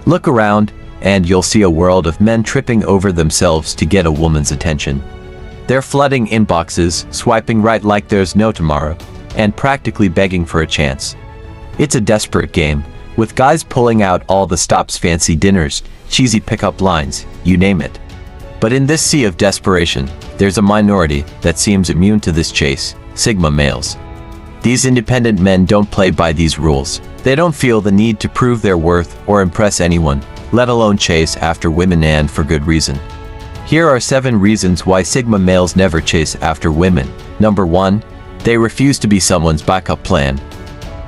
Look around, and you'll see a world of men tripping over themselves to get a woman's attention. They're flooding inboxes, swiping right like there's no tomorrow, and practically begging for a chance. It's a desperate game, with guys pulling out all the stops: fancy dinners, cheesy pickup lines, you name it. But in this sea of desperation, there's a minority that seems immune to this chase: Sigma males. These independent men don't play by these rules. They don't feel the need to prove their worth or impress anyone, let alone chase after women, and for good reason. Here are 7 reasons why Sigma males never chase after women. Number 1. They refuse to be someone's backup plan.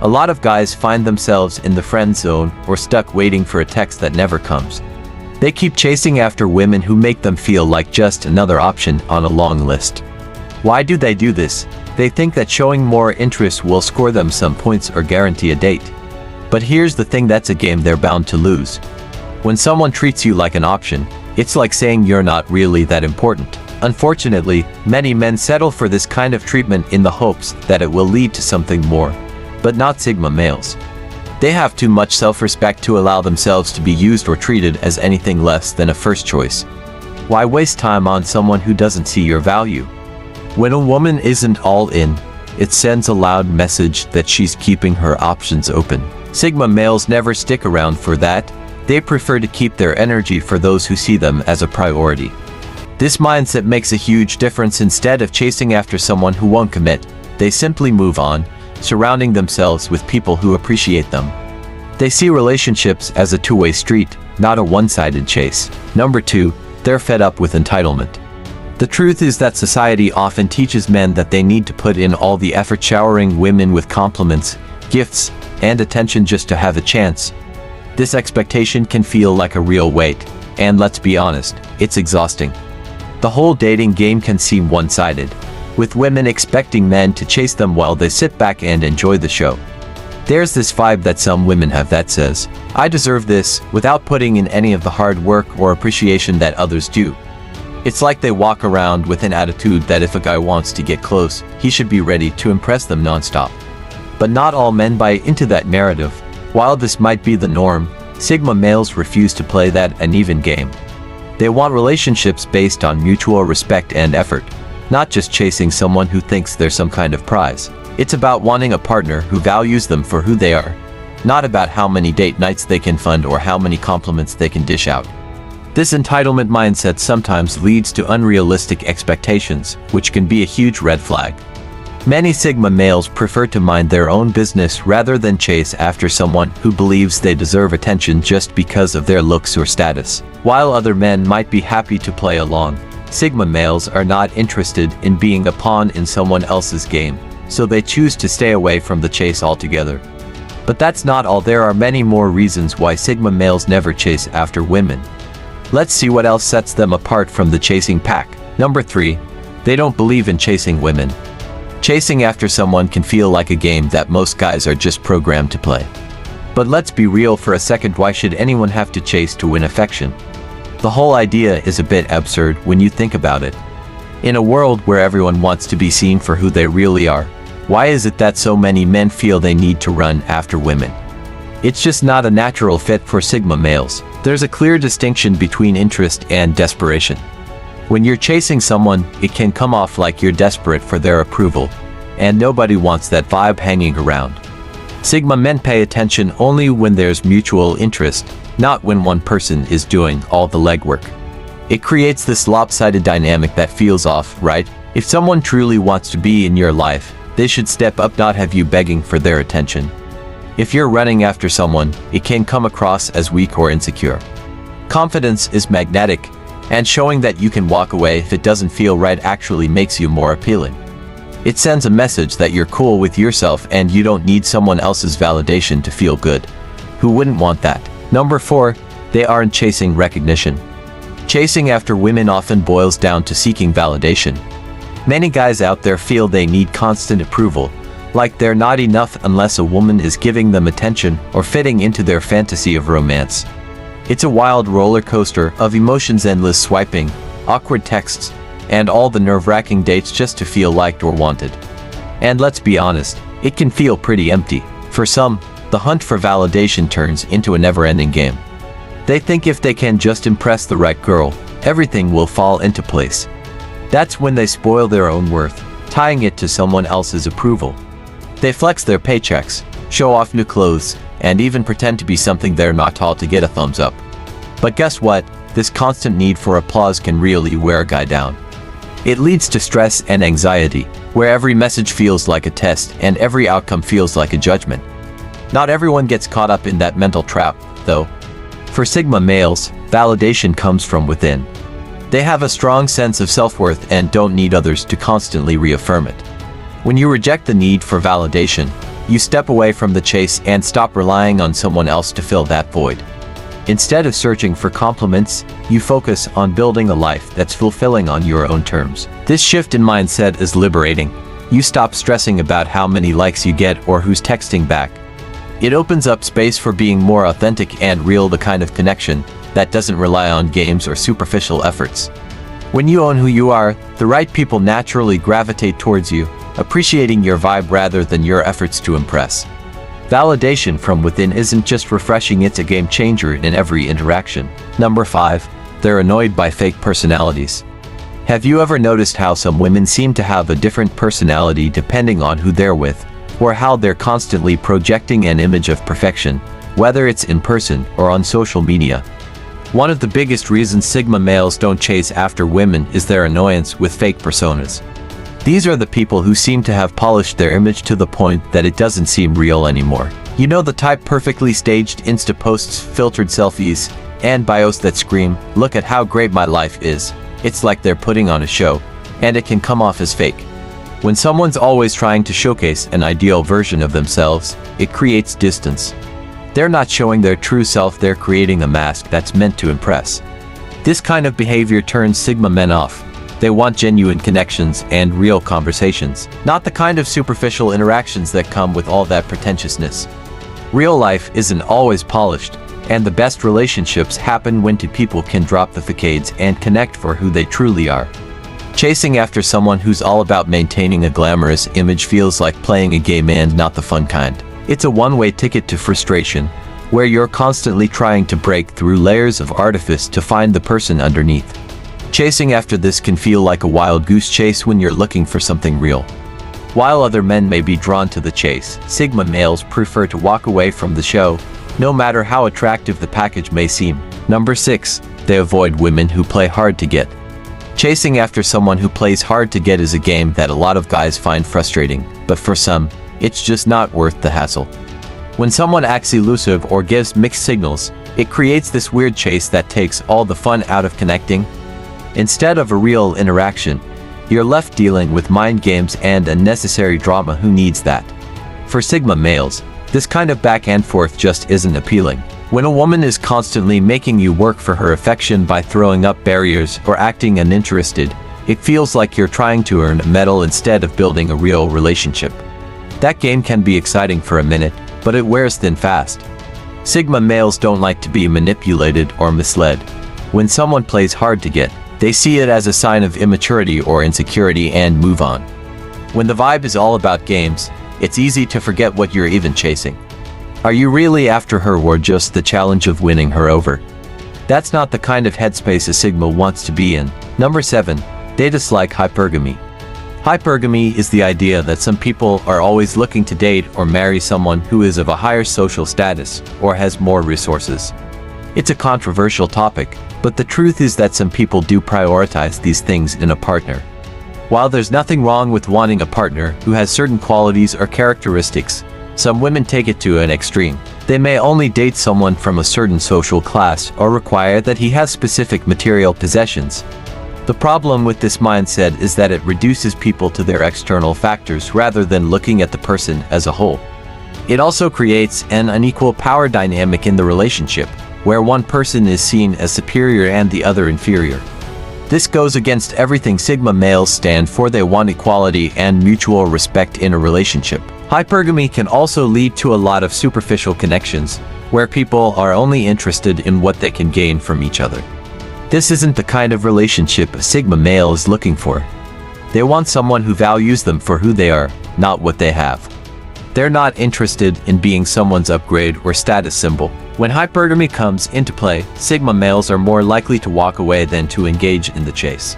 A lot of guys find themselves in the friend zone or stuck waiting for a text that never comes. They keep chasing after women who make them feel like just another option on a long list. Why do they do this? They think that showing more interest will score them some points or guarantee a date. But here's the thing: that's a game they're bound to lose. When someone treats you like an option, it's like saying you're not really that important. Unfortunately, many men settle for this kind of treatment in the hopes that it will lead to something more. But not Sigma males. They have too much self-respect to allow themselves to be used or treated as anything less than a first choice. Why waste time on someone who doesn't see your value? When a woman isn't all in, it sends a loud message that she's keeping her options open. Sigma males never stick around for that. They prefer to keep their energy for those who see them as a priority. This mindset makes a huge difference. Instead of chasing after someone who won't commit, they simply move on, surrounding themselves with people who appreciate them. They see relationships as a two-way street, not a one-sided chase. Number 2, they're fed up with entitlement. The truth is that society often teaches men that they need to put in all the effort, showering women with compliments, gifts, and attention just to have a chance. This expectation can feel like a real weight, and let's be honest, it's exhausting. The whole dating game can seem one-sided, with women expecting men to chase them while they sit back and enjoy the show. There's this vibe that some women have that says, "I deserve this," without putting in any of the hard work or appreciation that others do. It's like they walk around with an attitude that if a guy wants to get close, he should be ready to impress them nonstop. But not all men buy into that narrative. While this might be the norm, Sigma males refuse to play that uneven game. They want relationships based on mutual respect and effort, not just chasing someone who thinks they're some kind of prize. It's about wanting a partner who values them for who they are, not about how many date nights they can fund or how many compliments they can dish out. This entitlement mindset sometimes leads to unrealistic expectations, which can be a huge red flag. Many Sigma males prefer to mind their own business rather than chase after someone who believes they deserve attention just because of their looks or status. While other men might be happy to play along, Sigma males are not interested in being a pawn in someone else's game, so they choose to stay away from the chase altogether. But that's not all. There are many more reasons why Sigma males never chase after women. Let's see what else sets them apart from the chasing pack. Number 3. They don't believe in chasing women. Chasing after someone can feel like a game that most guys are just programmed to play. But let's be real for a second. Why should anyone have to chase to win affection? The whole idea is a bit absurd when you think about it. In a world where everyone wants to be seen for who they really are, why is it that so many men feel they need to run after women? It's just not a natural fit for Sigma males. There's a clear distinction between interest and desperation. When you're chasing someone, it can come off like you're desperate for their approval, and nobody wants that vibe hanging around. Sigma men pay attention only when there's mutual interest, not when one person is doing all the legwork. It creates this lopsided dynamic that feels off, right? If someone truly wants to be in your life, they should step up, not have you begging for their attention. If you're running after someone, it can come across as weak or insecure. Confidence is magnetic, and showing that you can walk away if it doesn't feel right actually makes you more appealing. It sends a message that you're cool with yourself and you don't need someone else's validation to feel good. Who wouldn't want that? Number 4, they aren't chasing recognition. Chasing after women often boils down to seeking validation. Many guys out there feel they need constant approval, like they're not enough unless a woman is giving them attention or fitting into their fantasy of romance. It's a wild roller coaster of emotions, endless swiping, awkward texts, and all the nerve-wracking dates just to feel liked or wanted. And let's be honest, it can feel pretty empty. For some, the hunt for validation turns into a never-ending game. They think if they can just impress the right girl, everything will fall into place. That's when they spoil their own worth, tying it to someone else's approval. They flex their paychecks, show off new clothes, and even pretend to be something they're not tall to get a thumbs up. But guess what? This constant need for applause can really wear a guy down. It leads to stress and anxiety, where every message feels like a test and every outcome feels like a judgment. Not everyone gets caught up in that mental trap, though. For Sigma males, validation comes from within. They have a strong sense of self-worth and don't need others to constantly reaffirm it. When you reject the need for validation, you step away from the chase and stop relying on someone else to fill that void. Instead of searching for compliments, you focus on building a life that's fulfilling on your own terms. This shift in mindset is liberating. You stop stressing about how many likes you get or who's texting back. It opens up space for being more authentic and real, the kind of connection that doesn't rely on games or superficial efforts. When you own who you are, the right people naturally gravitate towards you, appreciating your vibe rather than your efforts to impress. Validation from within isn't just refreshing, it's a game changer in every interaction. Number 5. They're annoyed by fake personalities. Have you ever noticed how some women seem to have a different personality depending on who they're with, or how they're constantly projecting an image of perfection, whether it's in person or on social media? One of the biggest reasons Sigma males don't chase after women is their annoyance with fake personas. These are the people who seem to have polished their image to the point that it doesn't seem real anymore. You know, the type: perfectly staged Insta posts, filtered selfies, and bios that scream, "Look at how great my life is." It's like they're putting on a show, and it can come off as fake. When someone's always trying to showcase an ideal version of themselves, it creates distance. They're not showing their true self, they're creating a mask that's meant to impress. This kind of behavior turns Sigma men off. They want genuine connections and real conversations, not the kind of superficial interactions that come with all that pretentiousness. Real life isn't always polished, and the best relationships happen when two people can drop the facades and connect for who they truly are. Chasing after someone who's all about maintaining a glamorous image feels like playing a game, and not the fun kind. It's a one-way ticket to frustration, where you're constantly trying to break through layers of artifice to find the person underneath. Chasing after this can feel like a wild goose chase when you're looking for something real. While other men may be drawn to the chase, Sigma males prefer to walk away from the show, no matter how attractive the package may seem. Number 6. They avoid women who play hard to get. Chasing after someone who plays hard to get is a game that a lot of guys find frustrating, but for some, it's just not worth the hassle. When someone acts elusive or gives mixed signals, it creates this weird chase that takes all the fun out of connecting. Instead of a real interaction, you're left dealing with mind games and unnecessary drama. Who needs that? For Sigma males, this kind of back and forth just isn't appealing. When a woman is constantly making you work for her affection by throwing up barriers or acting uninterested, it feels like you're trying to earn a medal instead of building a real relationship. That game can be exciting for a minute, but it wears thin fast. Sigma males don't like to be manipulated or misled. When someone plays hard to get, they see it as a sign of immaturity or insecurity and move on. When the vibe is all about games, it's easy to forget what you're even chasing. Are you really after her, or just the challenge of winning her over? That's not the kind of headspace a Sigma wants to be in. Number 7. They dislike hypergamy. Hypergamy is the idea that some people are always looking to date or marry someone who is of a higher social status or has more resources. It's a controversial topic, but the truth is that some people do prioritize these things in a partner. While there's nothing wrong with wanting a partner who has certain qualities or characteristics, some women take it to an extreme. They may only date someone from a certain social class or require that he has specific material possessions. The problem with this mindset is that it reduces people to their external factors rather than looking at the person as a whole. It also creates an unequal power dynamic in the relationship, where one person is seen as superior and the other inferior. This goes against everything Sigma males stand for. They want equality and mutual respect in a relationship. Hypergamy can also lead to a lot of superficial connections, where people are only interested in what they can gain from each other. This isn't the kind of relationship a Sigma male is looking for. They want someone who values them for who they are, not what they have. They're not interested in being someone's upgrade or status symbol. When hypergamy comes into play, Sigma males are more likely to walk away than to engage in the chase.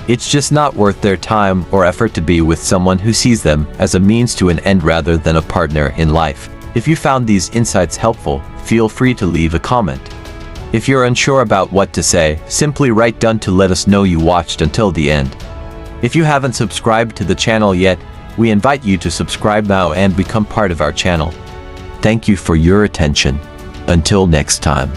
It's just not worth their time or effort to be with someone who sees them as a means to an end rather than a partner in life. If you found these insights helpful, feel free to leave a comment. If you're unsure about what to say, simply write "done" to let us know you watched until the end. If you haven't subscribed to the channel yet, we invite you to subscribe now and become part of our channel. Thank you for your attention. Until next time.